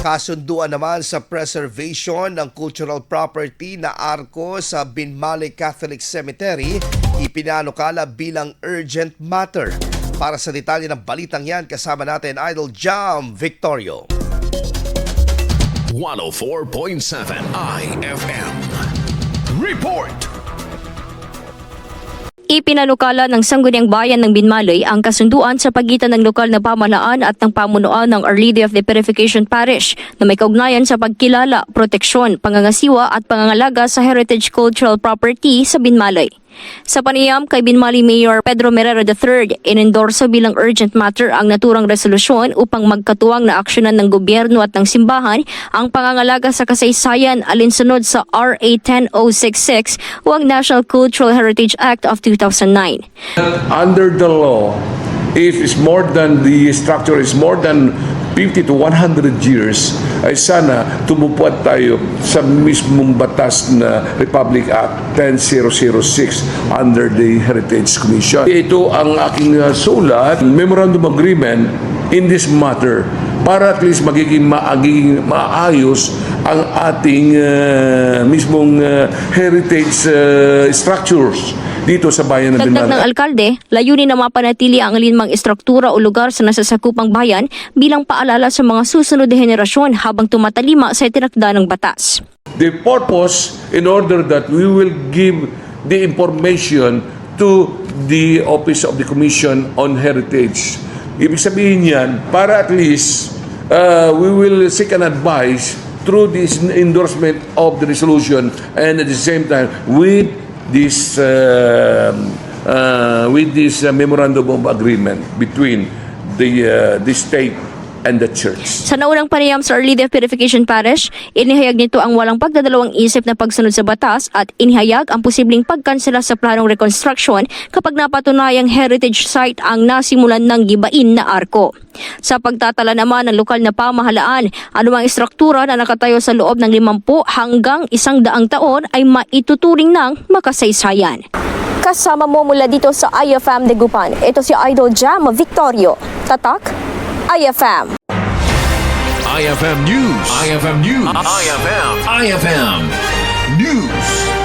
Kasunduan naman sa preservation ng cultural property na arko sa Binmalay Catholic Cemetery, ipinanukala bilang urgent matter. Para sa detalye ng balitang yan, kasama natin Idol Jam Victorio. 104.7 IFM Report. Ipinanukala ng Sangguniang Bayan ng Binmalay ang kasunduan sa pagitan ng lokal na pamahalaan at ng pamunuan ng Our Lady of the Purification Parish na may kaugnayan sa pagkilala, proteksyon, pangangasiwa at pangangalaga sa heritage cultural property sa Binmalay. Sa panayam kay Binmalay Mayor Pedro Merero III, inendorso bilang urgent matter ang naturang resolusyon upang magkatuwang na aksyonan ng gobyerno at ng simbahan ang pangangalaga sa kasaysayan alinsunod sa RA 10066 o ang National Cultural Heritage Act of 2009. Under the law, if it's more than the structure is more than 50 to 100 years, ay sana tumupad tayo sa mismong batas na Republic Act 10006 under the Heritage Commission. Ito ang aking sulat, Memorandum Agreement in this matter para at least magiging maayos ang ating mismong heritage structures dito sa bayan ng Dagdag Binmalay. ng alkalde, layunin na mapanatili ang alinmang estruktura o lugar sa nasasakupang bayan bilang paalala sa mga susunod na henerasyon habang tumatalima sa itinakda ng batas. The purpose in order that we will give the information to the Office of the Commission on Heritage. Ibig sabihin yan, para at least we will seek an advice through this endorsement of the resolution and at the same time with this memorandum of agreement between the state and the church. Sa naunang panayam sa Our Lady of Purification Parish, inihayag nito ang walang pagdadalawang isip na pagsunod sa batas at inihayag ang posibleng pagkansela sa planong reconstruction kapag napatunayang heritage site ang nasimulan ng gibain na arko. Sa pagtatala naman ng lokal na pamahalaan, anumang istruktura na nakatayo sa loob ng 50 hanggang 100 taon ay maituturing ng makasaysayan. Kasama mo mula dito sa IFM Dagupan, ito si Idol Jam Victorio. Tatak, IFM. IFM News. IFM News. IFM News.